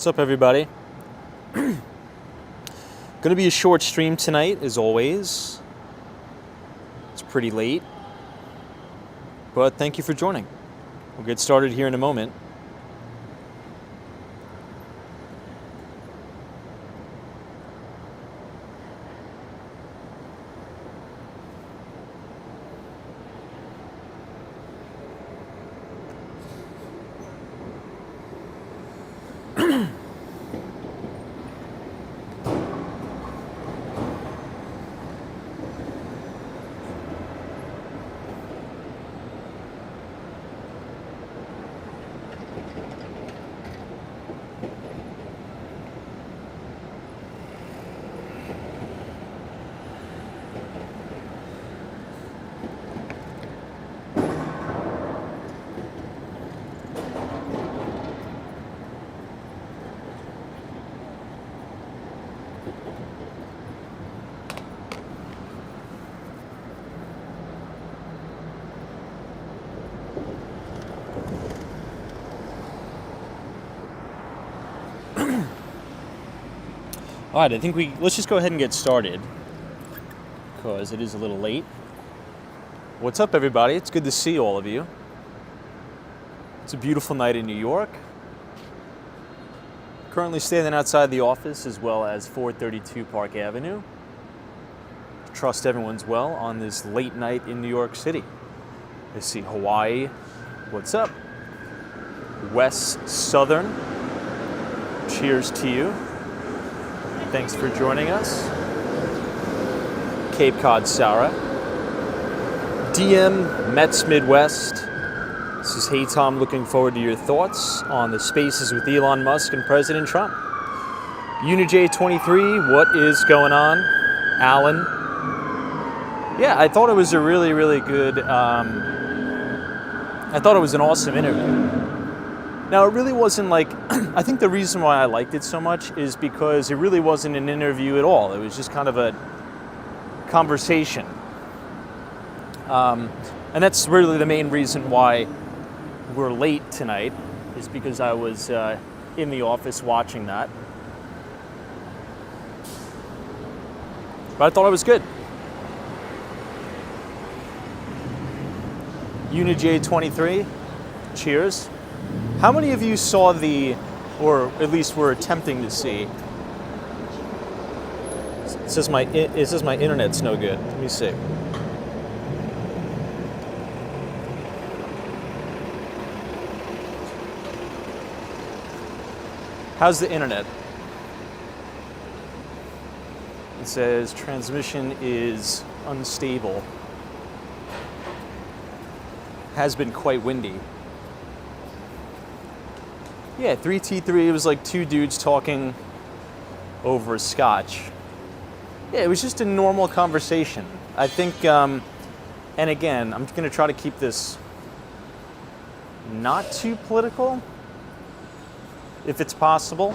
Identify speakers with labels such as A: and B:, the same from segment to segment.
A: What's up, everybody? Going to be a short stream tonight, as always. It's pretty late, but thank you for joining. We'll get started here in a moment. All right, I think let's just go ahead and get started because it is a little late. What's up, everybody? It's good to see all of you. It's a beautiful night in New York. Currently standing outside the office as well as 432 Park Avenue. Trust everyone's well on this late night in New York City. I see Hawaii. What's up? West Southern. Cheers to you. Thanks for joining us. Cape Cod, Sarah. DM Mets Midwest. This is Hey Tom, looking forward to your thoughts on the spaces with Elon Musk and President Trump. UniJ23, what is going on? Alan. Yeah, I thought it was a really, really good, I thought it was an awesome interview. Now, it really wasn't like, I think the reason why I liked it so much is because it really wasn't an interview at all. It was just kind of a conversation. And that's really the main reason why we're late tonight, is because I was in the office watching that. But I thought it was good. UniJ23, cheers. How many of you saw or at least were attempting to see? It says my internet's no good. Let me see. How's the internet? It says transmission is unstable. Has been quite windy. Yeah, 3T3, it was like two dudes talking over scotch. Yeah, it was just a normal conversation. I think, and again, I'm going to try to keep this not too political, if it's possible,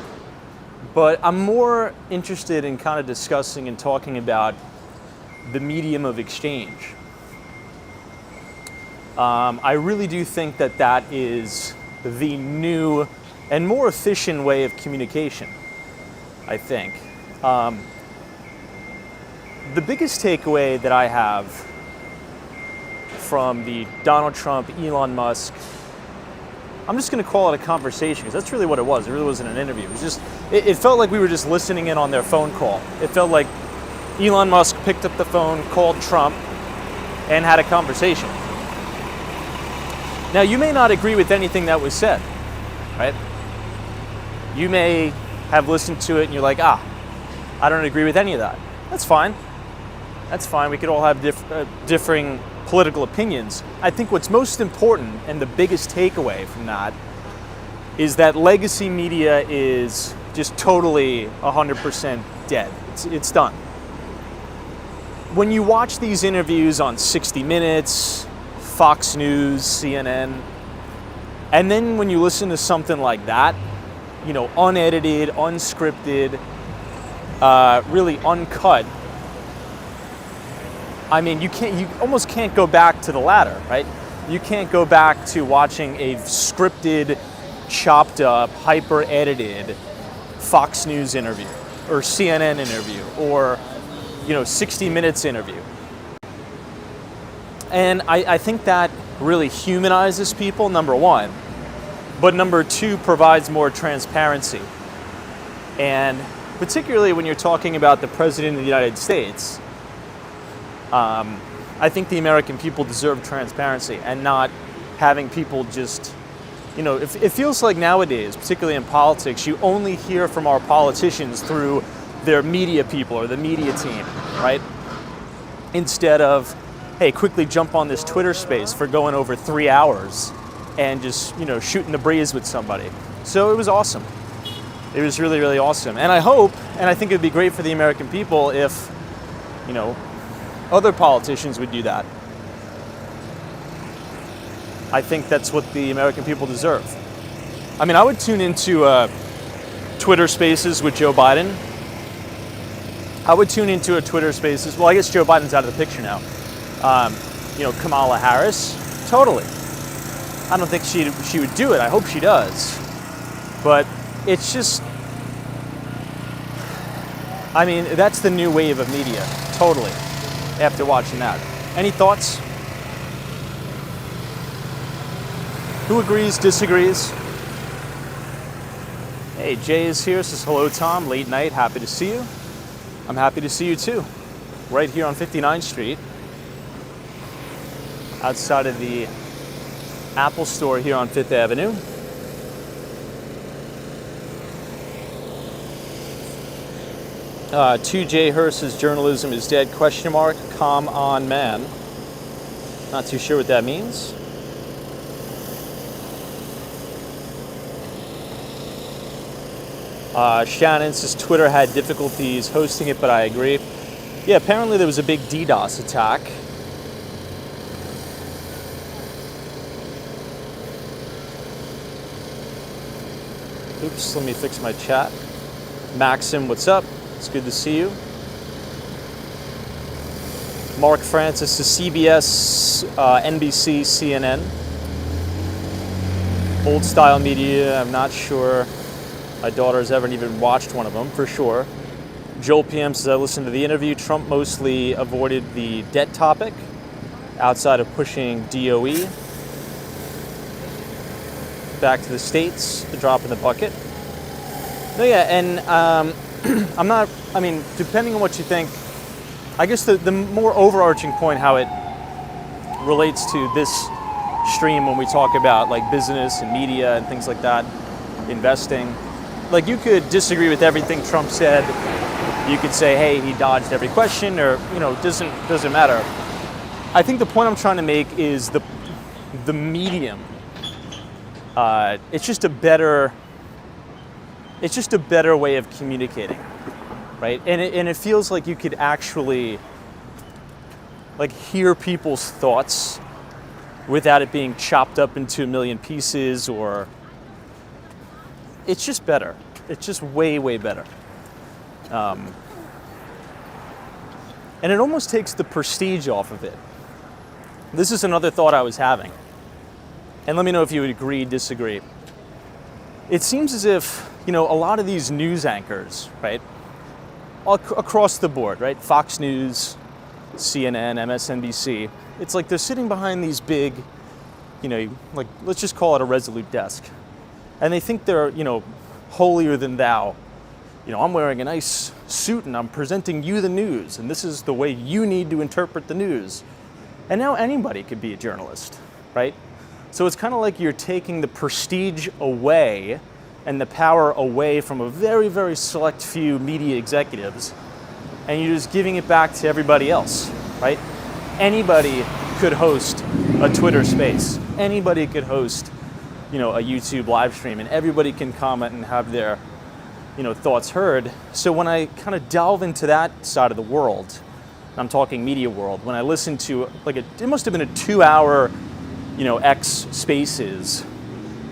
A: but I'm more interested in kind of discussing and talking about the medium of exchange. I really do think that is the new and more efficient way of communication, I think. The biggest takeaway that I have from the Donald Trump, Elon Musk, I'm just gonna call it a conversation, because that's really what it was. It really wasn't an interview. It was just, it felt like we were just listening in on their phone call. It felt like Elon Musk picked up the phone, called Trump, and had a conversation. Now, you may not agree with anything that was said, right? You may have listened to it and you're like, I don't agree with any of that. That's fine. That's fine. We could all have differing political opinions. I think what's most important and the biggest takeaway from that is that legacy media is just totally 100% dead. It's done. When you watch these interviews on 60 Minutes, Fox News, CNN, and then when you listen to something like that, you know, unedited, unscripted, really uncut, I mean, you almost can't go back to the latter, right? You can't go back to watching a scripted, chopped up, hyper edited Fox News interview or CNN interview or 60 Minutes interview. And I think that really humanizes people, number one, but number two, provides more transparency. And particularly when you're talking about the President of the United States, I think the American people deserve transparency and not having people just, it feels like nowadays, particularly in politics, you only hear from our politicians through their media people or the media team, right? Instead of, hey, quickly jump on this Twitter space for going over 3 hours and just, shooting the breeze with somebody. So it was awesome. It was really, really awesome. And I hope, and I think it would be great for the American people if, other politicians would do that. I think that's what the American people deserve. I mean, I would tune into Twitter Spaces with Joe Biden. I would tune into a Twitter Spaces. Well, I guess Joe Biden's out of the picture now. Kamala Harris, totally. I don't think she would do it. I hope she does. But it's just, I mean, that's the new wave of media, totally, after watching that. Any thoughts? Who agrees, disagrees? Hey, Jay is here, says hello, Tom, late night, happy to see you. I'm happy to see you too. Right here on 59th Street, outside of the Apple store here on 5th Avenue. J. Hurst's journalism is dead, ? Calm on, man. Not too sure what that means. Shannon says Twitter had difficulties hosting it, but I agree. Yeah, apparently there was a big DDoS attack. Oops, let me fix my chat. Maxim, what's up? It's good to see you. Mark Francis is CBS, NBC, CNN. Old style media, I'm not sure. My daughter's ever even watched one of them, for sure. Joel PM says, I listened to the interview. Trump mostly avoided the debt topic outside of pushing DOE back to the states, the drop in the bucket. No, yeah, and depending on what you think, I guess the more overarching point, how it relates to this stream when we talk about like business and media and things like that, investing, like you could disagree with everything Trump said. You could say, hey, he dodged every question, or doesn't matter. I think the point I'm trying to make is the medium. It's just a better way of communicating, right? And it feels like you could actually like hear people's thoughts without it being chopped up into a million pieces, or it's just better. It's just way, way better. And it almost takes the prestige off of it. This is another thought I was having. And let me know if you would agree, disagree. It seems as if, a lot of these news anchors, right, across the board, right, Fox News, CNN, MSNBC, it's like they're sitting behind these big, like, let's just call it a Resolute desk. And they think they're, holier than thou. I'm wearing a nice suit and I'm presenting you the news, and this is the way you need to interpret the news. And now anybody could be a journalist, right? So it's kind of like you're taking the prestige away and the power away from a very, very select few media executives, and you're just giving it back to everybody else, right? Anybody could host a Twitter space. Anybody could host, a YouTube live stream, and everybody can comment and have their, thoughts heard. So when I kind of delve into that side of the world, I'm talking media world, when I listen to it must have been a 2-hour, X Spaces,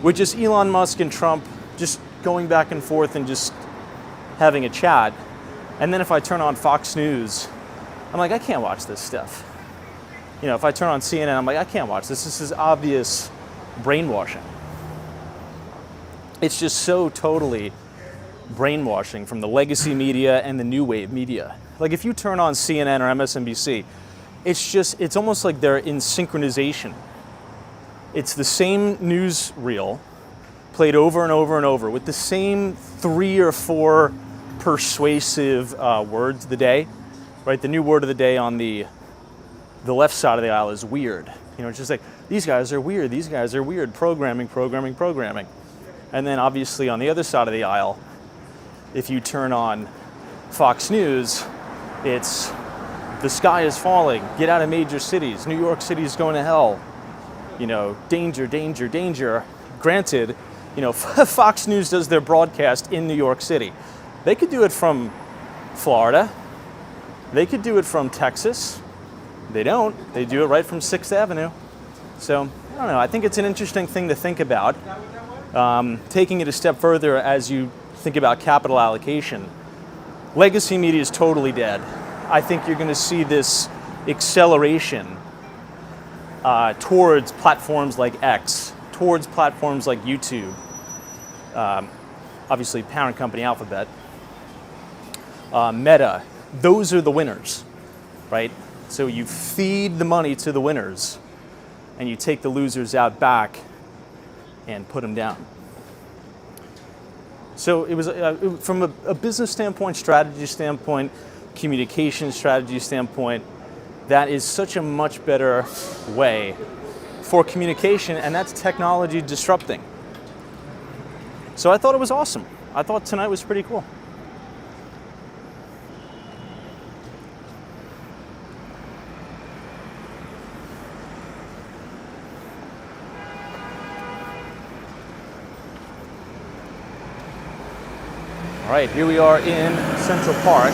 A: with just Elon Musk and Trump just going back and forth and just having a chat. And then if I turn on Fox News, I'm like, I can't watch this stuff. If I turn on CNN, I'm like, I can't watch this. This is obvious brainwashing. It's just so totally brainwashing from the legacy media and the new wave media. Like if you turn on CNN or MSNBC, it's almost like they're in synchronization. It's the same news reel played over and over and over with the same 3 or 4 persuasive words of the day, right? The new word of the day on the left side of the aisle is weird. It's just like, these guys are weird, these guys are weird, programming. And then obviously on the other side of the aisle, if you turn on Fox News, it's the sky is falling, get out of major cities, New York City is going to hell, danger, danger, danger. Granted, Fox News does their broadcast in New York City. They could do it from Florida. They could do it from Texas. They don't. They do it right from 6th Avenue. So, I don't know. I think it's an interesting thing to think about. Taking it a step further as you think about capital allocation. Legacy media is totally dead. I think you're going to see this acceleration towards platforms like X, towards platforms like YouTube, obviously parent company Alphabet, Meta. Those are the winners, right? So you feed the money to the winners and you take the losers out back and put them down. So it was from a business standpoint, strategy standpoint, communication strategy standpoint, that is such a much better way for communication, and that's technology disrupting. So I thought it was awesome. I thought tonight was pretty cool. All right, here we are in Central Park,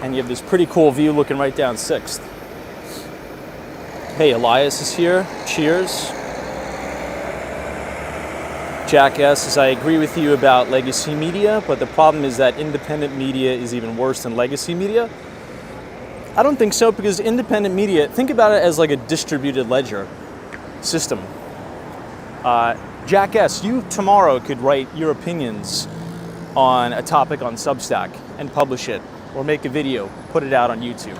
A: and you have this pretty cool view looking right down 6th. Hey, Elias is here. Cheers. Jackass says, I agree with you about legacy media, but the problem is that independent media is even worse than legacy media. I don't think so, because independent media, think about it as like a distributed ledger system. Jackass, you tomorrow could write your opinions on a topic on Substack and publish it, or make a video, put it out on YouTube,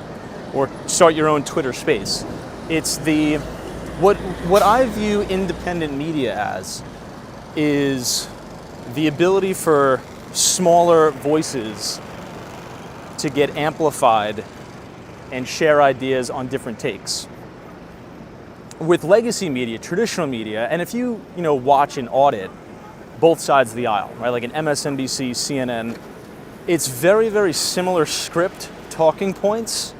A: or start your own Twitter space. It's what I view independent media as is the ability for smaller voices to get amplified and share ideas on different takes. With legacy media, traditional media, and if you watch and audit both sides of the aisle, right, like an MSNBC, CNN, it's very, very similar script, talking points,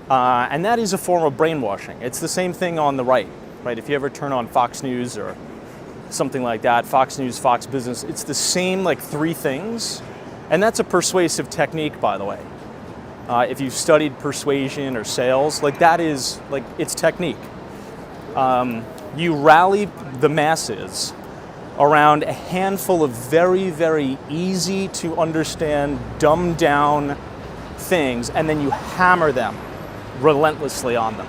A: and that is a form of brainwashing. It's the same thing on the right? If you ever turn on Fox News or something like that, Fox News, Fox Business, it's the same 3 things, and that's a persuasive technique, by the way. If you've studied persuasion or sales, that is, it's technique. You rally the masses around a handful of very, very easy to understand, dumbed down things, and then you hammer them relentlessly on them.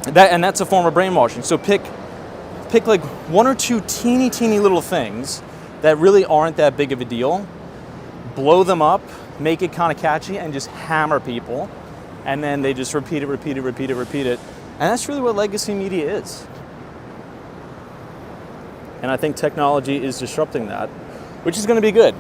A: That's a form of brainwashing. So pick 1 or 2 teeny little things that really aren't that big of a deal, blow them up, make it kind of catchy, and just hammer people. And then they just repeat it. And that's really what legacy media is. And I think technology is disrupting that, which is going to be good.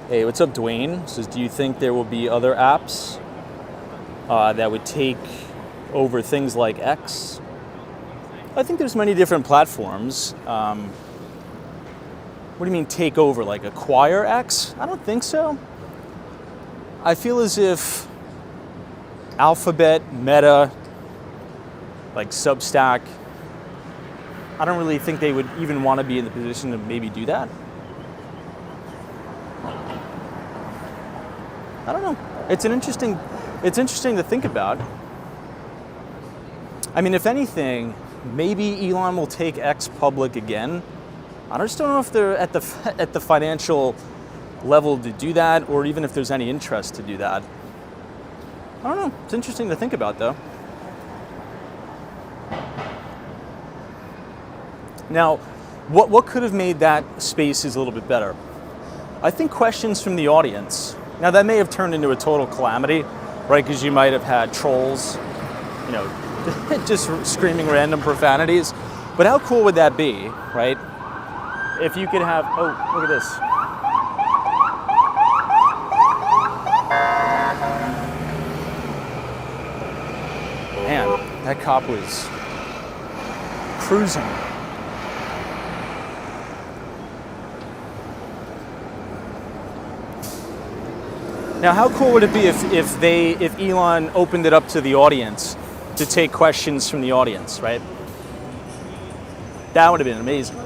A: Hey, what's up, Dwayne? Says, do you think there will be other apps that would take over things like X? I think there's many different platforms. What do you mean take over, acquire X? I don't think so. I feel as if Alphabet, Meta, Substack, I don't really think they would even want to be in the position to maybe do that. I don't know. It's interesting to think about. I mean, if anything, maybe Elon will take X public again. I just don't know if they're at the financial level to do that, or even if there's any interest to do that. I don't know. It's interesting to think about, though. Now, what could have made that spaces a little bit better? I think questions from the audience. Now, that may have turned into a total calamity, right? Because you might have had trolls, you know, just screaming random profanities. But how cool would that be, right? If you could have, oh, look at this. Man, that cop was cruising. Now, how cool would it be if Elon opened it up to the audience to take questions from the audience, right? That would have been amazing.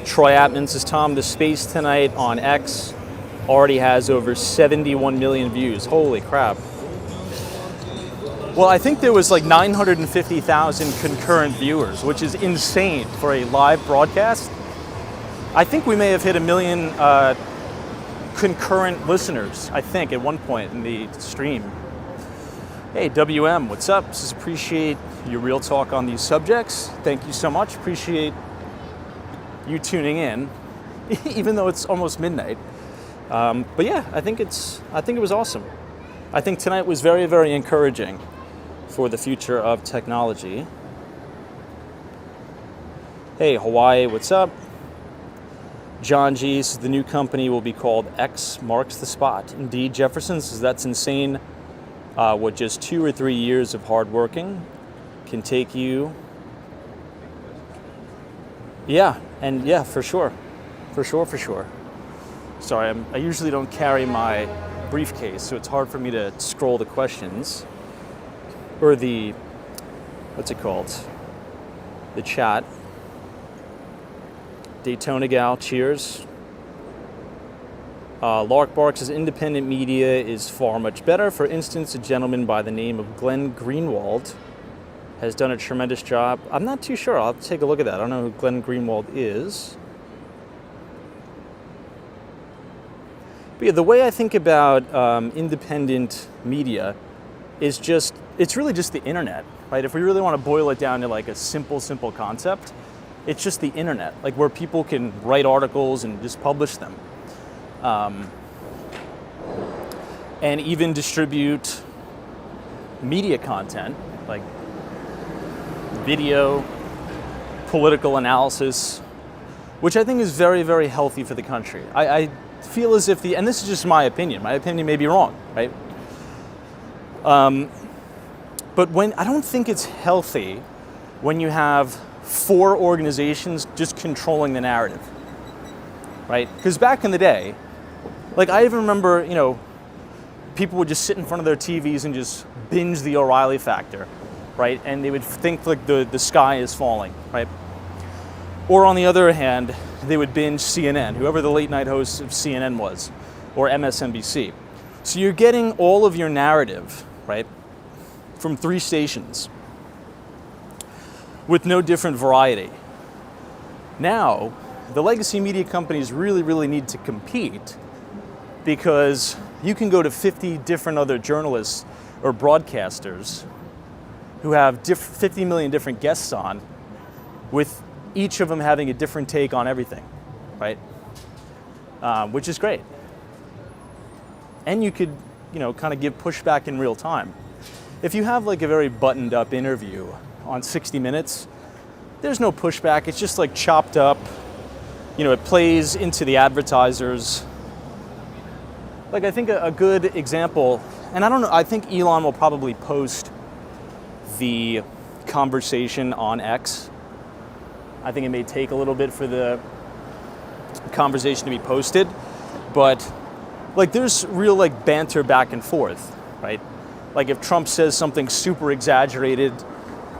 A: Troy Atman says, Tom, the space tonight on X already has over 71 million views. Holy crap. Well, I think there was like 950,000 concurrent viewers, which is insane for a live broadcast. I think we may have hit 1 million concurrent listeners, I think, at one point in the stream. Hey, WM, what's up? Just appreciate your real talk on these subjects. Thank you so much. Appreciate you tuning in, even though it's almost midnight. But yeah, I think it was awesome. I think tonight was very, very encouraging for the future of technology. Hey, Hawaii, what's up? John G says the new company will be called X Marks the Spot. Indeed, Jefferson says that's insane. What just 2 or 3 years of hard working can take you. Yeah, and yeah, for sure. Sorry, I usually don't carry my briefcase, so it's hard for me to scroll the questions. Or the, what's it called? The chat. Daytona Gal, cheers. Lark Bark says independent media is far much better. For instance, a gentleman by the name of Glenn Greenwald has done a tremendous job. I'm not too sure. I'll have to take a look at that. I don't know who Glenn Greenwald is. But yeah, the way I think about independent media is just, it's really just the internet, right? If we really want to boil it down to like a simple concept, it's just the internet, like where people can write articles and just publish them. And even distribute media content, like video, political analysis, which I think is very, very healthy for the country. I feel as if and this is just my opinion may be wrong, right? But I don't think it's healthy when you have 4 organizations just controlling the narrative, right? Because back in the day, like I even remember, people would just sit in front of their TVs and just binge the O'Reilly Factor, right? And they would think like the sky is falling, right? Or on the other hand, they would binge CNN, whoever the late night host of CNN was, or MSNBC. So you're getting all of your narrative, right, from 3 stations with no different variety. Now, the legacy media companies really, really need to compete because you can go to 50 different other journalists or broadcasters who have 50 million different guests on, with each of them having a different take on everything, right? Which is great. And you could, kind of give pushback in real time. If you have like a very buttoned up interview on 60 Minutes, there's no pushback. It's just like chopped up. It plays into the advertisers. Like I think a good example, and I don't know, I think Elon will probably post the conversation on X. I think it may take a little bit for the conversation to be posted, but like there's real like banter back and forth, right? Like if Trump says something super exaggerated,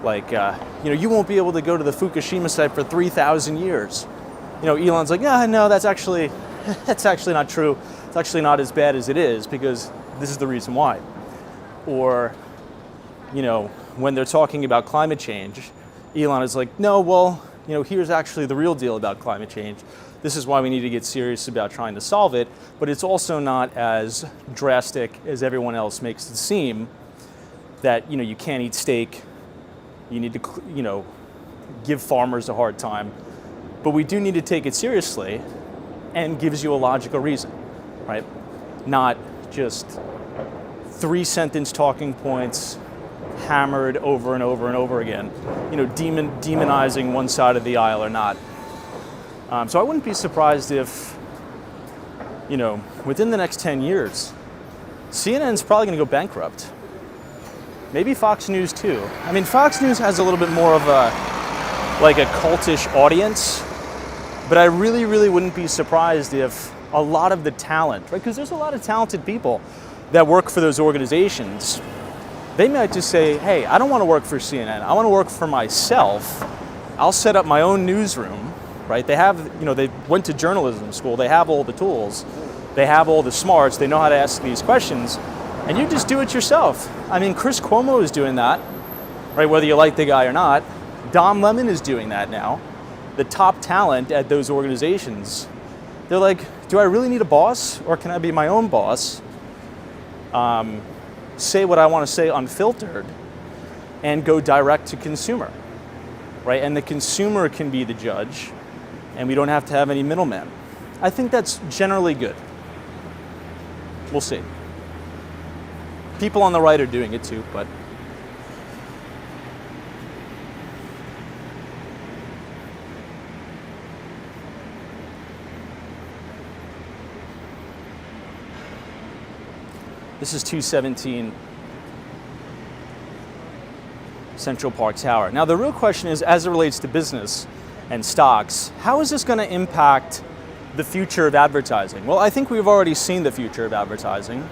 A: like, you won't be able to go to the Fukushima site for 3,000 years. Elon's like, yeah, no, that's actually not true. It's actually not as bad as it is because this is the reason why. Or, when they're talking about climate change, Elon is like, no, well, here's actually the real deal about climate change. This is why we need to get serious about trying to solve it, but it's also not as drastic as everyone else makes it seem, that, you can't eat steak, you need to, give farmers a hard time. But we do need to take it seriously, and gives you a logical reason, right? Not just 3-sentence talking points hammered over and over and over again, demonizing one side of the aisle or not. So I wouldn't be surprised if, within the next 10 years, CNN's probably going to go bankrupt. Maybe Fox News too. I mean, Fox News has a little bit more of a cultish audience, but I really, really wouldn't be surprised if a lot of the talent, right? Because there's a lot of talented people that work for those organizations. They might just say, hey, I don't want to work for CNN. I want to work for myself. I'll set up my own newsroom, right? They have, they went to journalism school. They have all the tools. They have all the smarts. They know how to ask these questions. And you just do it yourself. I mean, Chris Cuomo is doing that, right? Whether you like the guy or not. Don Lemon is doing that now. The top talent at those organizations, they're like, do I really need a boss, or can I be my own boss? Say what I want to say unfiltered, and go direct to consumer, right? And the consumer can be the judge, and we don't have to have any middlemen. I think that's generally good. We'll see. People on the right are doing it too, but this is 217 Central Park Tower. Now the real question is, as it relates to business and stocks, how is this going to impact the future of advertising? Well, I think we've already seen the future of advertising.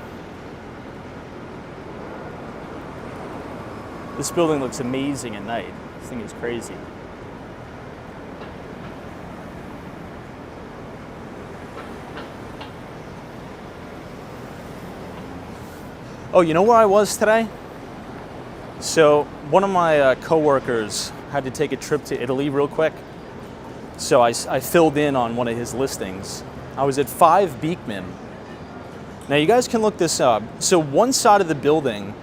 A: This building looks amazing at night. This thing is crazy. Oh, you know where I was today? So one of my coworkers had to take a trip to Italy real quick. So I filled in on one of his listings. I was at 5 Beekman. Now you guys can look this up. So one side of the building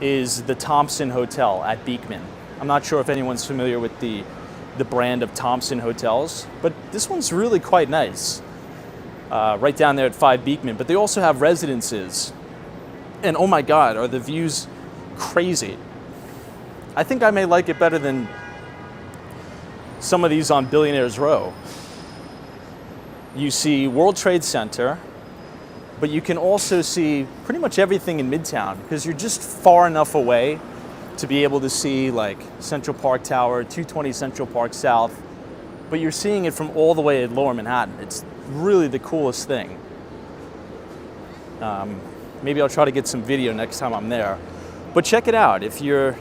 A: is the Thompson Hotel at Beekman. I'm not sure if anyone's familiar with the brand of Thompson hotels, but this one's really quite nice. Right down there at 5 Beekman. But they also have residences. And oh my God, are the views crazy. I think I may like it better than some of these on Billionaires Row. You see World Trade Center, but you can also see pretty much everything in Midtown, because you're just far enough away to be able to see like Central Park Tower, 220 Central Park South, but you're seeing it from all the way at Lower Manhattan. It's really the coolest thing. Maybe I'll try to get some video next time I'm there. But check it out. If you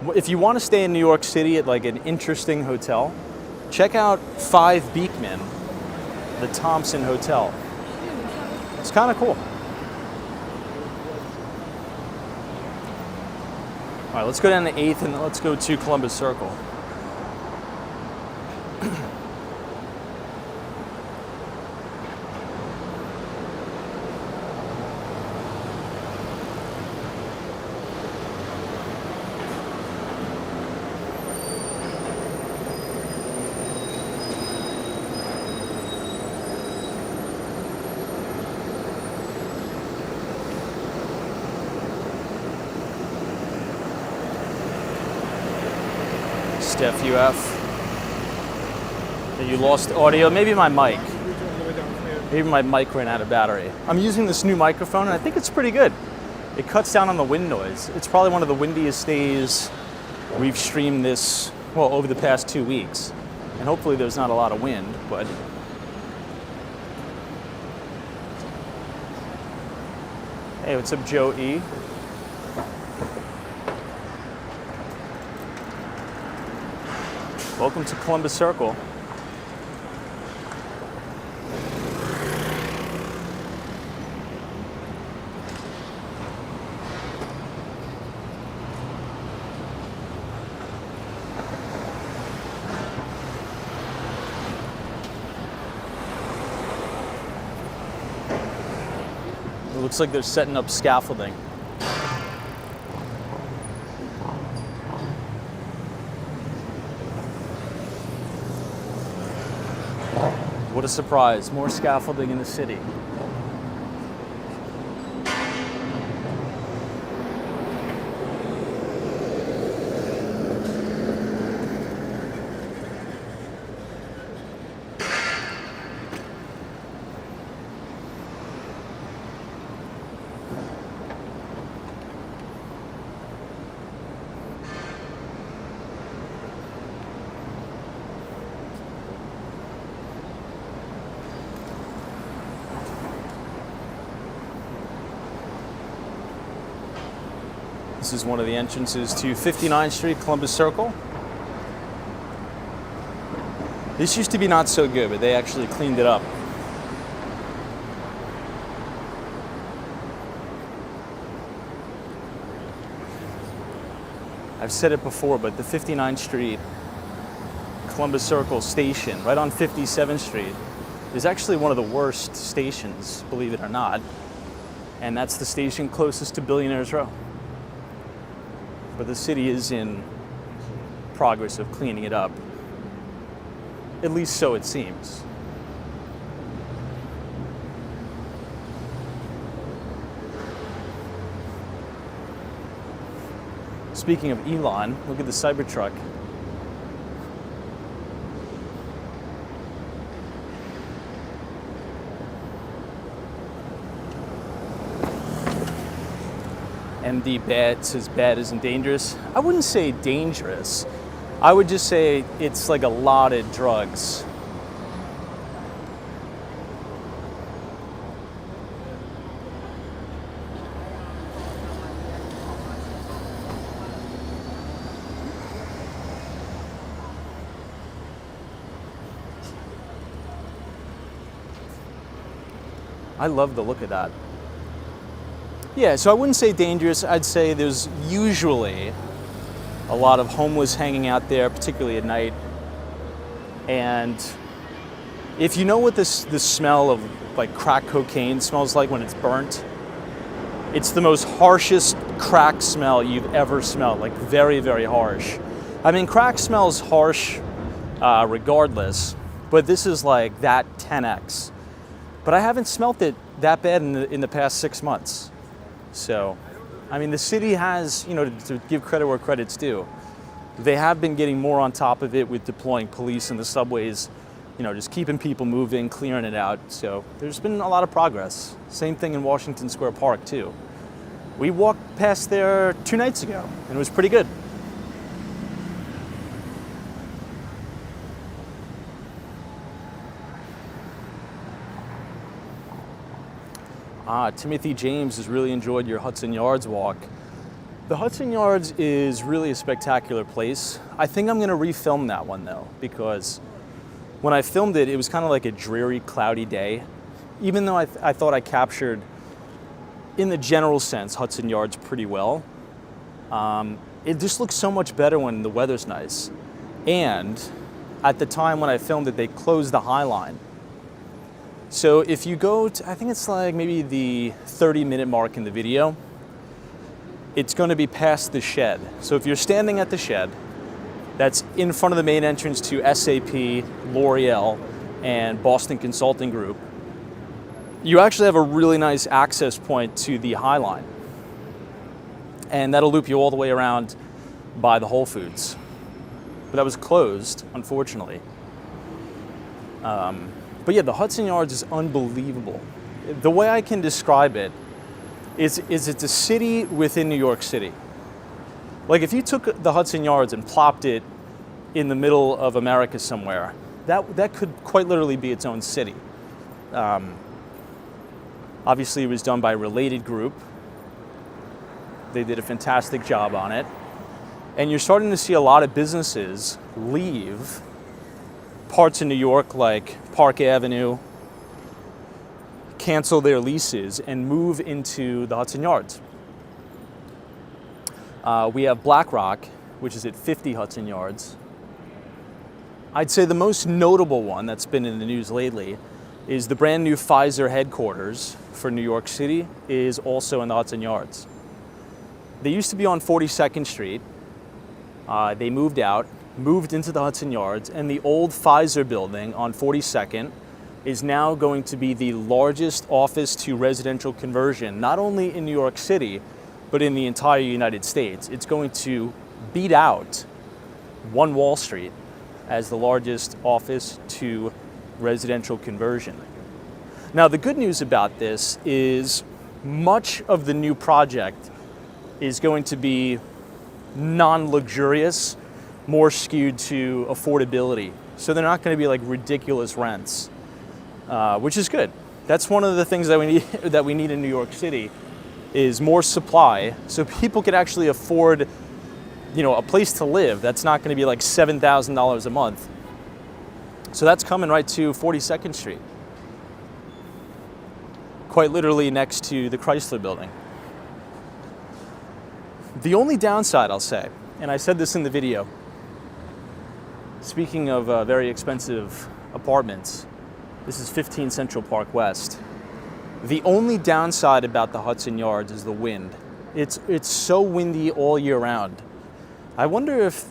A: want to stay in New York City at like an interesting hotel, check out 5 Beekman, the Thompson Hotel. It's kind of cool. All right, let's go down to 8th and let's go to Columbus Circle. Steph UF. You lost audio. Maybe my mic. Maybe my mic ran out of battery. I'm using this new microphone and I think it's pretty good. It cuts down on the wind noise. It's probably one of the windiest days we've streamed this, well, over the past 2 weeks. And hopefully there's not a lot of wind, but hey, what's up, Joe E? Welcome to Columbus Circle. looks like they're setting up scaffolding. What a surprise, more scaffolding in the city. This is one of the entrances to 59th Street, Columbus Circle. This used to be not so good, but they actually cleaned it up. I've said it before, but the 59th Street, Columbus Circle station, right on 57th Street, is actually one of the worst stations, believe it or not. And that's the station closest to Billionaires Row. But the city is in progress of cleaning it up. At least so it seems. Speaking of Elon, look at the Cybertruck. MD bad says bad isn't dangerous. I wouldn't say dangerous. I would just say it's like a lot of drugs. I love the look of that. Yeah, so I wouldn't say dangerous. I'd say there's usually a lot of homeless hanging out there, particularly at night. And if you know what this smell of like crack cocaine smells like when it's burnt, it's the most harshest crack smell you've ever smelled, like very, very harsh. I mean, crack smells harsh regardless, but this is like that 10x. But I haven't smelt it that bad in the past 6 months. So, I mean, the city has, you know, to give credit where credit's due, they have been getting more on top of it with deploying police in the subways, you know, just keeping people moving, clearing it out. So there's been a lot of progress. Same thing in Washington Square Park, too. We walked past there 2 nights ago, and it was pretty good. Timothy James has really enjoyed your Hudson Yards walk. The Hudson Yards is really a spectacular place. I think I'm gonna refilm that one though, because when I filmed it, it was kind of like a dreary, cloudy day. Even though I thought I captured, in the general sense, Hudson Yards pretty well. It just looks so much better when the weather's nice. And at the time when I filmed it, they closed the High Line. So if you go to, I think it's like maybe the 30-minute mark in the video, it's going to be past the Shed. So if you're standing at the Shed, that's in front of the main entrance to SAP, L'Oreal, and Boston Consulting Group, you actually have a really nice access point to the High Line. And that'll loop you all the way around by the Whole Foods. But that was closed, unfortunately. But yeah, the Hudson Yards is unbelievable. The way I can describe it is it's a city within New York City. Like if you took the Hudson Yards and plopped it in the middle of America somewhere, that could quite literally be its own city. Obviously it was done by Related Group. They did a fantastic job on it. And you're starting to see a lot of businesses leave parts of New York like Park Avenue, cancel their leases and move into the Hudson Yards. We have BlackRock, which is at 50 Hudson Yards. I'd say the most notable one that's been in the news lately is the brand new Pfizer headquarters for New York City is also in the Hudson Yards. They used to be on 42nd Street. They moved out, moved into the Hudson Yards, and the old Pfizer building on 42nd is now going to be the largest office to residential conversion, not only in New York City, but in the entire United States. It's going to beat out One Wall Street as the largest office to residential conversion. Now, the good news about this is much of the new project is going to be non-luxurious, more skewed to affordability. So they're not going to be like ridiculous rents, which is good. That's one of the things that we need in New York City is more supply, so people can actually afford, a place to live that's not going to be like $7,000 a month. So that's coming right to 42nd Street, quite literally next to the Chrysler Building. The only downside, I'll say, and I said this in the video, speaking of very expensive apartments, this is 15 Central Park West. The only downside about the Hudson Yards is the wind. It's so windy all year round. I wonder if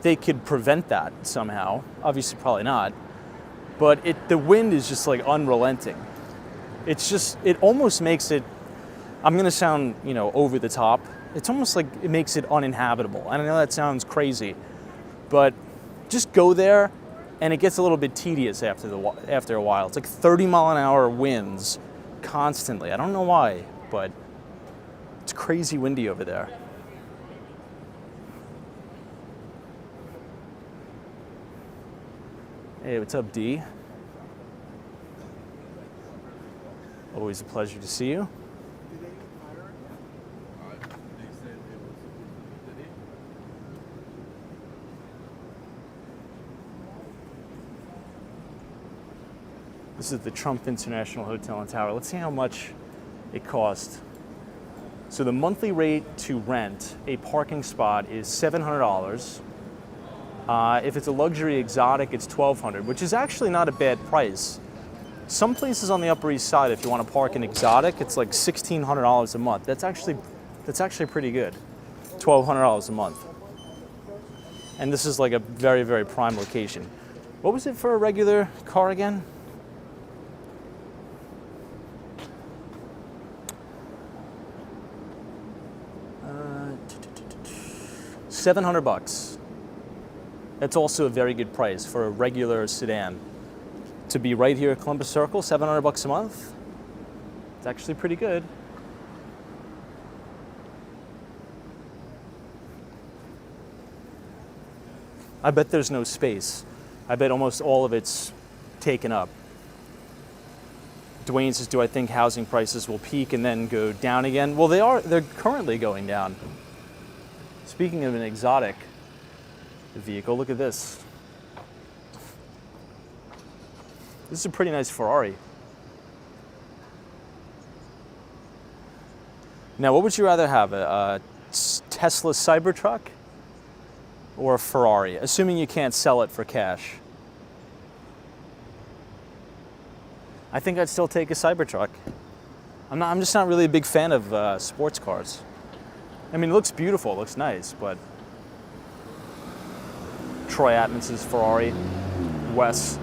A: they could prevent that somehow. Obviously, probably not. But the wind is just like unrelenting. It almost makes it, I'm gonna sound, over the top. It's almost like it makes it uninhabitable. I know that sounds crazy, but just go there and it gets a little bit tedious after a while. It's like 30-mile-an-hour winds constantly. I don't know why, but it's crazy windy over there. Hey, what's up, D? Always a pleasure to see you. This is the Trump International Hotel and Tower. Let's see how much it costs. So the monthly rate to rent a parking spot is $700. If it's a luxury exotic, it's $1,200, which is actually not a bad price. Some places on the Upper East Side, if you want to park an exotic, it's like $1,600 a month. That's actually pretty good. $1,200 a month. And this is like a very, very prime location. What was it for a regular car again? $700. That's also a very good price for a regular sedan. To be right here at Columbus Circle, $700 a month. It's actually pretty good. I bet there's no space. I bet almost all of it's taken up. Dwayne says, do I think housing prices will peak and then go down again? Well, they're currently going down. Speaking of an exotic vehicle, look at this. This is a pretty nice Ferrari. Now, what would you rather have, a Tesla Cybertruck or a Ferrari, assuming you can't sell it for cash? I think I'd still take a Cybertruck. I'm just not really a big fan of sports cars. I mean, it looks beautiful, it looks nice, but Troy Atmos' Ferrari, Wes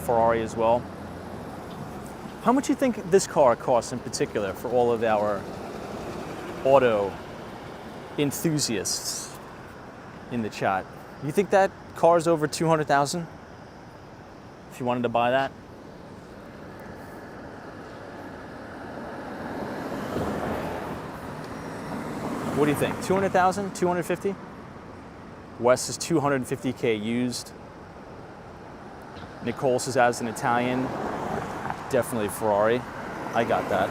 A: Ferrari as well. How much do you think this car costs in particular for all of our auto enthusiasts in the chat? You think that car's over $200,000 if you wanted to buy that? What do you think? 200,000? 250? Wes is 250K used. Nicole says, as an Italian, definitely Ferrari. I got that.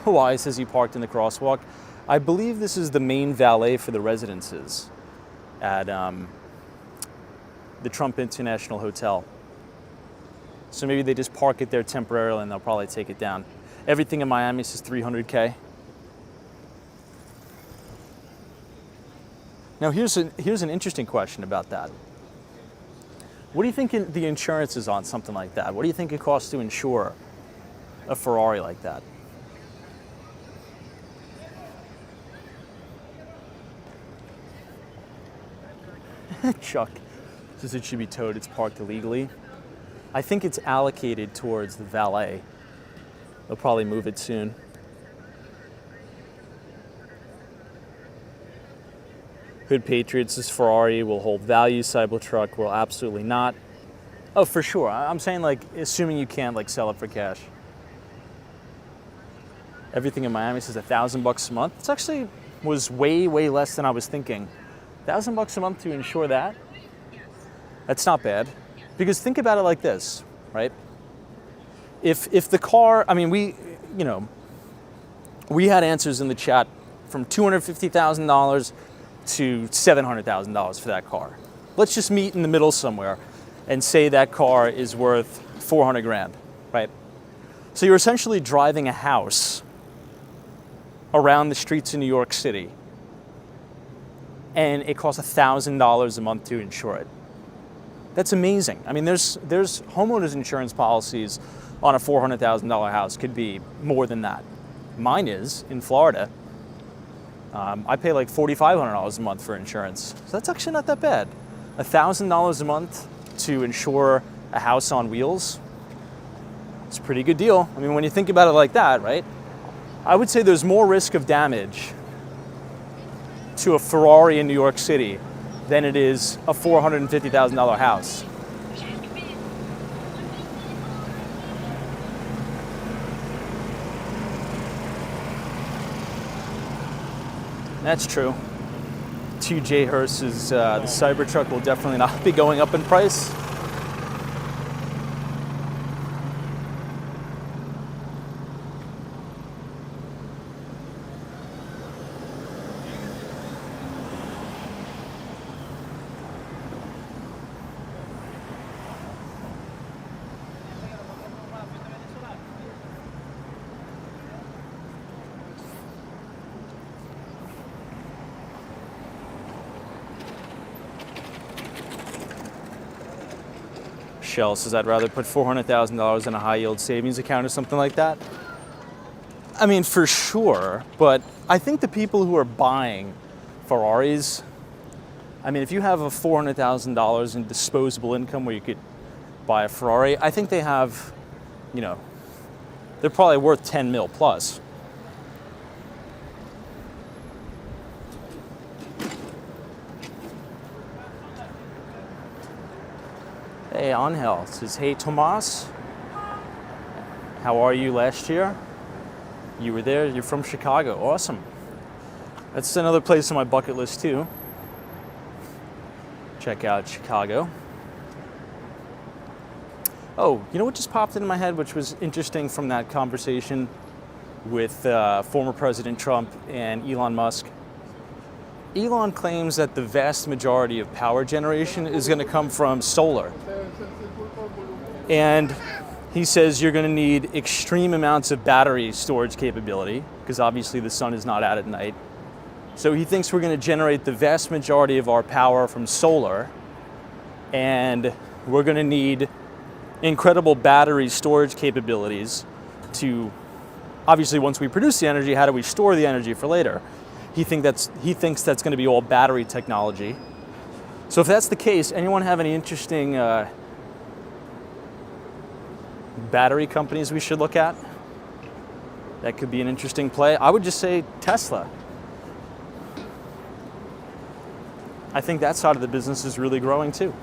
A: Hawaii says he parked in the crosswalk. I believe this is the main valet for the residences at the Trump International Hotel. So maybe they just park it there temporarily and they'll probably take it down. Everything in Miami says 300K. Now here's an interesting question about that. What do you think the insurance is on something like that? What do you think it costs to insure a Ferrari like that? Chuck says it should be towed. It's parked illegally. I think it's allocated towards the valet. They'll probably move it soon. Hood Patriots says Ferrari will hold value. Cybertruck will absolutely not. Oh, for sure. I'm saying, like, assuming you can't, like, sell it for cash. Everything in Miami says $1,000 a month. It's actually was way, way less than I was thinking. $1,000 a month to insure that? That's not bad. Because think about it like this, right? If the car, I mean, we had answers in the chat from $250,000 to $700,000 for that car. Let's just meet in the middle somewhere and say that car is worth 400 grand, right? So you're essentially driving a house around the streets of New York City, and it costs $1,000 a month to insure it. That's amazing. I mean, there's homeowners insurance policies on a $400,000 house could be more than that. Mine is in Florida. I pay like $4,500 a month for insurance, so that's actually not that bad. $1,000 a month to insure a house on wheels. It's a pretty good deal. I mean, when you think about it like that, right? I would say there's more risk of damage to a Ferrari in New York City than it is a $450,000 house. That's true. 2J Hearst is the Cybertruck will definitely not be going up in price. Shell says I'd rather put $400,000 in a high yield savings account or something like that. I mean, for sure, but I think the people who are buying Ferraris, I mean, if you have a $400,000 in disposable income where you could buy a Ferrari, I think they have, they're probably worth 10 mil plus. Hey, Angel says, hey, Tomas, how are you last year? You were there, you're from Chicago, awesome. That's another place on my bucket list too. Check out Chicago. Oh, you know what just popped into my head, which was interesting from that conversation with former President Trump and Elon Musk? Elon claims that the vast majority of power generation is going to come from solar. And he says you're going to need extreme amounts of battery storage capability, because obviously the sun is not out at night. So he thinks we're going to generate the vast majority of our power from solar, and we're going to need incredible battery storage capabilities to, obviously once we produce the energy, how do we store the energy for later? He thinks that's going to be all battery technology. So if that's the case, anyone have any interesting battery companies we should look at? That could be an interesting play. I would just say Tesla. I think that side of the business is really growing too.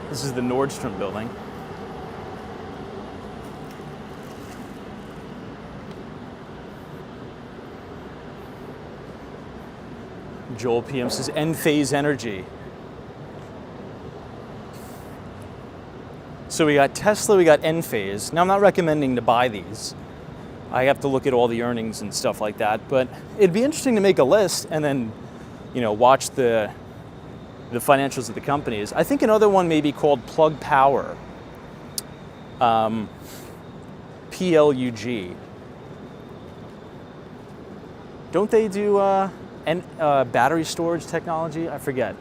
A: This is the Nordstrom building. Joel PM says Enphase Energy. So we got Tesla, we got Enphase. Now I'm not recommending to buy these. I have to look at all the earnings and stuff like that, but it'd be interesting to make a list and then, watch the the financials of the companies. I think another one may be called Plug Power, PLUG. Don't they do battery storage technology? I forget.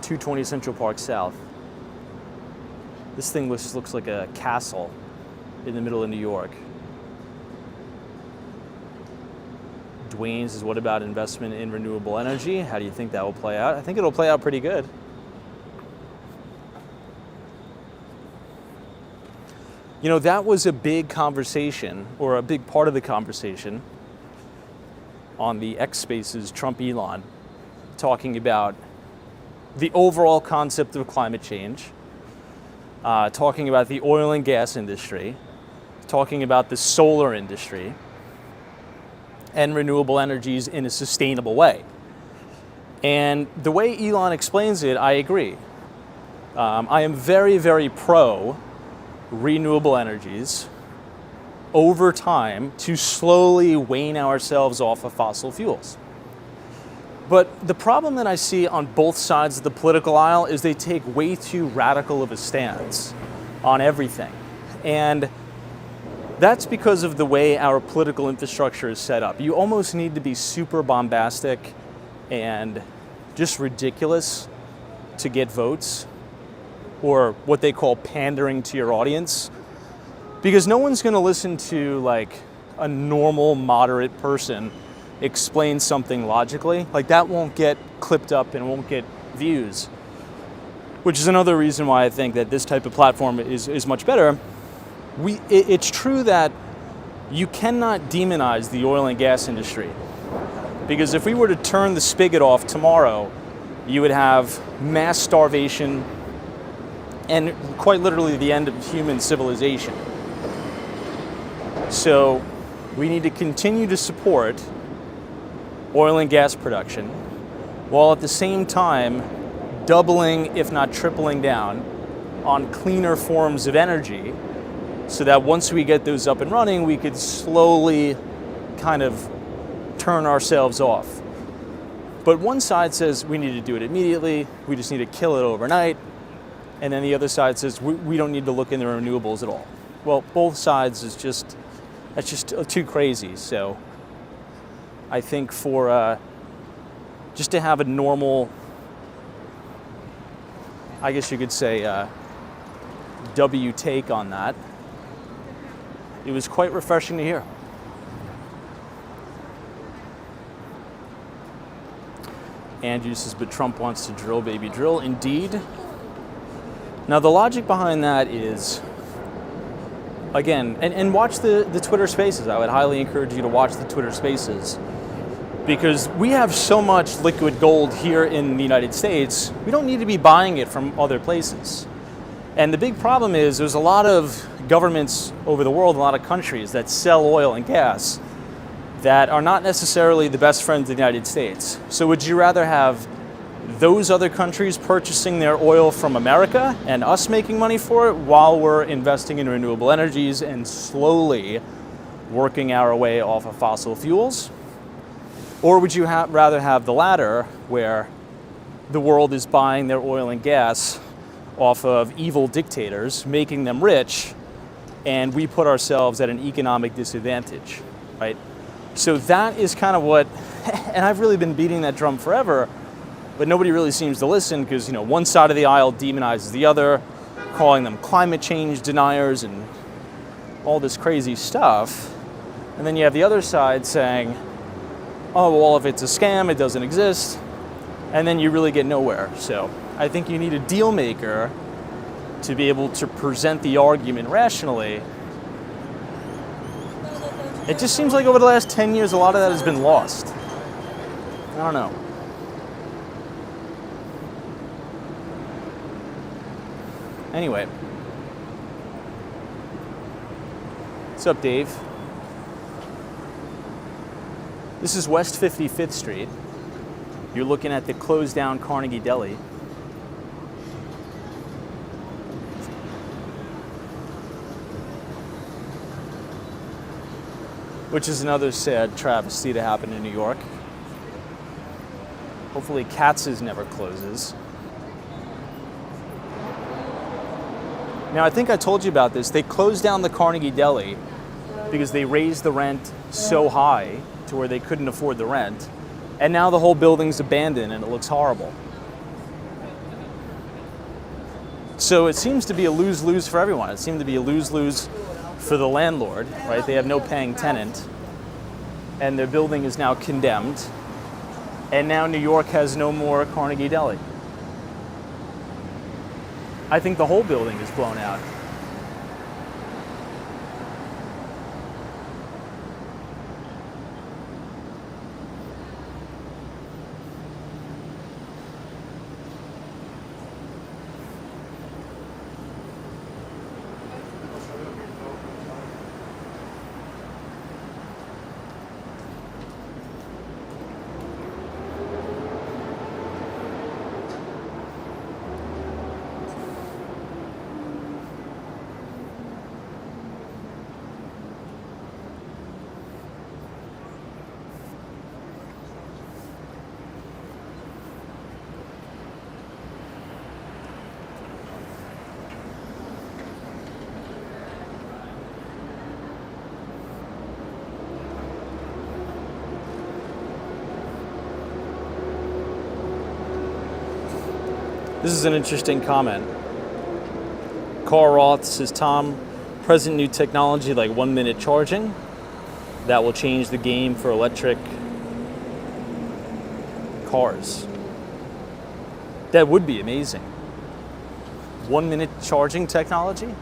A: .220 Central Park South. This thing looks like a castle in the middle of New York. Dwayne's is, what about investment in renewable energy? How do you think that will play out? I think it'll play out pretty good. You know, that was a big conversation, or a big part of the conversation on the X Spaces Trump-Elon, talking about the overall concept of climate change, talking about the oil and gas industry, talking about the solar industry, and renewable energies in a sustainable way. And the way Elon explains it, I agree. I am very, very pro renewable energies over time to slowly wane ourselves off of fossil fuels. But the problem that I see on both sides of the political aisle is they take way too radical of a stance on everything. And that's because of the way our political infrastructure is set up. You almost need to be super bombastic and just ridiculous to get votes, or what they call pandering to your audience, because no one's going to listen to like a normal, moderate person explain something logically. Like, that won't get clipped up and won't get views, which is another reason why I think that this type of platform is much better. It's true that you cannot demonize the oil and gas industry, because if we were to turn the spigot off tomorrow, you would have mass starvation and quite literally the end of human civilization. So we need to continue to support oil and gas production, while at the same time doubling, if not tripling down, on cleaner forms of energy, so that once we get those up and running, we could slowly kind of turn ourselves off. But one side says we need to do it immediately, we just need to kill it overnight. And then the other side says we don't need to look into renewables at all. Well, both sides is that's just too crazy. So I think for just to have a normal, I guess you could say, W take on that, it was quite refreshing to hear. Andrew says, but Trump wants to drill, baby, drill. Indeed. Now, the logic behind that is, again, and watch the Twitter Spaces. I would highly encourage you to watch the Twitter Spaces, because we have so much liquid gold here in the United States, we don't need to be buying it from other places. And the big problem is there's a lot of governments over the world, a lot of countries that sell oil and gas that are not necessarily the best friends of the United States. So would you rather have those other countries purchasing their oil from America and us making money for it while we're investing in renewable energies and slowly working our way off of fossil fuels? Or would you rather have the latter, where the world is buying their oil and gas off of evil dictators, making them rich, and we put ourselves at an economic disadvantage, right? So that is kind of what, and I've really been beating that drum forever, but nobody really seems to listen, because, you know, one side of the aisle demonizes the other, calling them climate change deniers and all this crazy stuff. And then you have the other side saying, oh, well, if it's a scam, it doesn't exist. And then you really get nowhere. So I think you need a deal maker to be able to present the argument rationally. It just seems like over the last 10 years, a lot of that has been lost. I don't know. Anyway. What's up, Dave? This is West 55th Street. You're looking at the closed down Carnegie Deli. which is another sad travesty to happen in New York. Hopefully Katz's never closes. Now, I think I told you about this. They closed down the Carnegie Deli because they raised the rent so high to where they couldn't afford the rent. And now the whole building's abandoned and it looks horrible. So it seems to be a lose-lose for everyone. It seemed to be a lose-lose for the landlord, right? They have no paying tenant, and their building is now condemned. And now New York has no more Carnegie Deli. I think the whole building is blown out. This is an interesting comment. Carl Roth says, Tom, present new technology like 1 minute charging, that will change the game for electric cars. That would be amazing. 1 minute charging technology?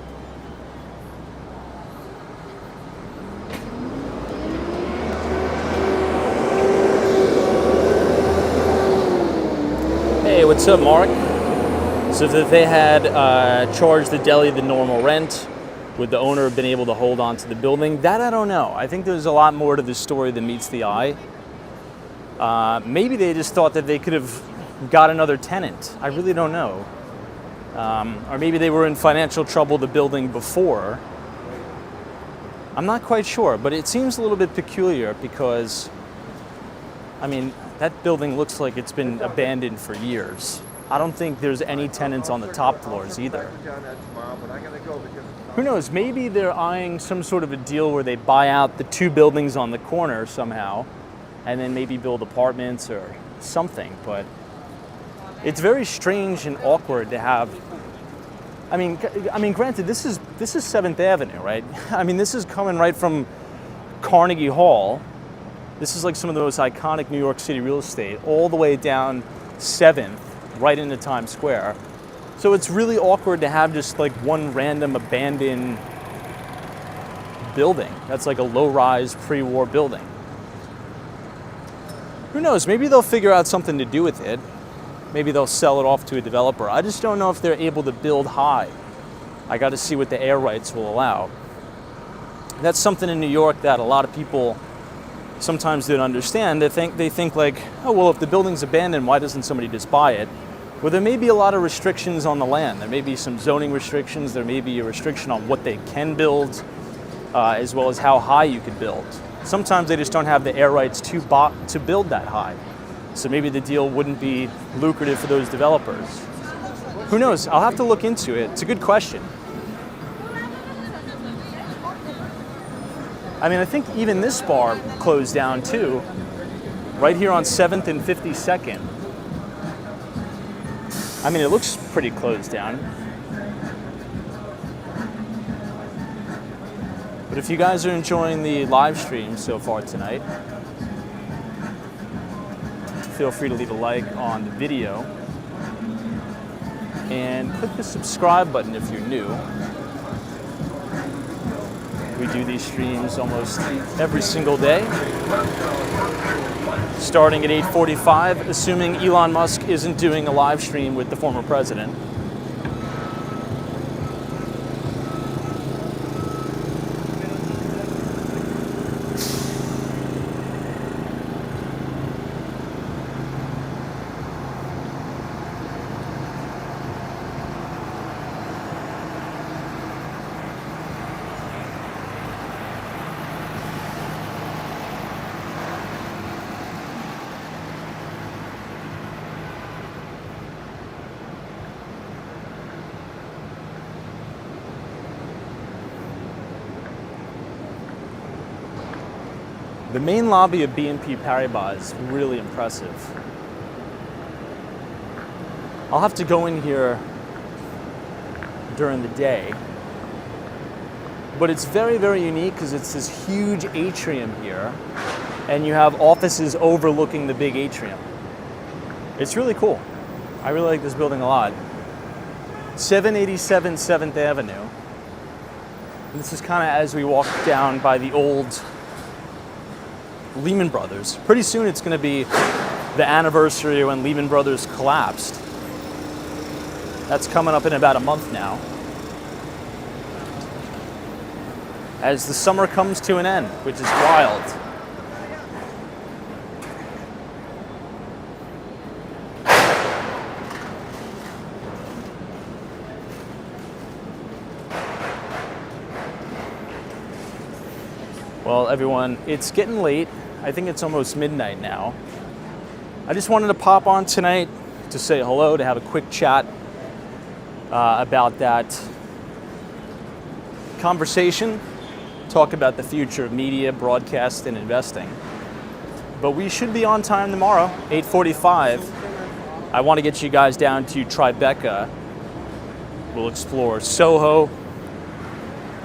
A: Hey, what's up, Mark? So if they had charged the deli the normal rent, would the owner have been able to hold on to the building? That I don't know. I think there's a lot more to this story than meets the eye. Maybe they just thought that they could have got another tenant. I really don't know. Or maybe they were in financial trouble the building before. I'm not quite sure, but it seems a little bit peculiar because, I mean, that building looks like it's been abandoned for years. I don't think there's any tenants on the top floors either. Who knows, maybe they're eyeing some sort of a deal where they buy out the two buildings on the corner somehow and then maybe build apartments or something, but it's very strange and awkward to have. I mean, granted, this is 7th Avenue, right? I mean, this is coming right from Carnegie Hall. This is like some of the most iconic New York City real estate, all the way down 7th, right into Times Square. So it's really awkward to have just like one random abandoned building that's like a low-rise pre-war building. Who knows, maybe they'll figure out something to do with it. Maybe they'll sell it off to a developer. I just don't know if they're able to build high. I got to see what the air rights will allow. That's something in New York that a lot of people sometimes don't understand. They think like, oh, well, if the building's abandoned, why doesn't somebody just buy it? Well, there may be a lot of restrictions on the land. There may be some zoning restrictions. There may be a restriction on what they can build, as well as how high you can build. Sometimes they just don't have the air rights to build that high. So maybe the deal wouldn't be lucrative for those developers. Who knows? I'll have to look into it. It's a good question. I mean, I think even this bar closed down too, right here on 7th and 52nd. I mean, it looks pretty closed down. But if you guys are enjoying the live stream so far tonight, feel free to leave a like on the video and click the subscribe button if you're new. We do these streams almost every single day, starting at 8:45, assuming Elon Musk isn't doing a live stream with the former president. The main lobby of BNP Paribas is really impressive. I'll have to go in here during the day, but it's very, very unique because it's this huge atrium here, and you have offices overlooking the big atrium. It's really cool. I really like this building a lot. 787 7th Avenue. And this is kind of as we walk down by the old Lehman Brothers. Pretty soon it's going to be the anniversary when Lehman Brothers collapsed. That's coming up in about a month now. As the summer comes to an end, which is wild. Well, everyone, it's getting late. I think it's almost midnight now. I just wanted to pop on tonight to say hello, to have a quick chat about that conversation, talk about the future of media, broadcast, and investing. But we should be on time tomorrow, 8:45. I want to get you guys down to Tribeca. We'll explore Soho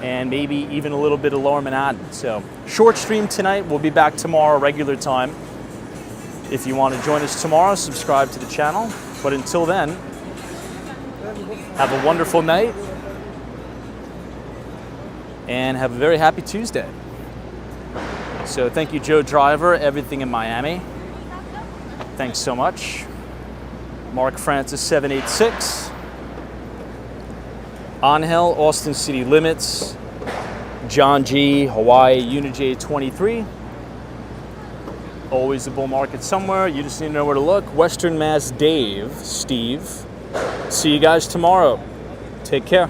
A: and maybe even a little bit of Lower Manhattan. So, short stream tonight. We'll be back tomorrow, regular time. If you want to join us tomorrow, subscribe to the channel. But until then, have a wonderful night and have a very happy Tuesday. So thank you, Joe Driver, Everything in Miami. Thanks so much. Mark Francis 786. Angel, Austin City Limits. John G, Hawaii, Unij 23. Always a bull market somewhere. You just need to know where to look. Western Mass Dave, Steve. See you guys tomorrow. Take care.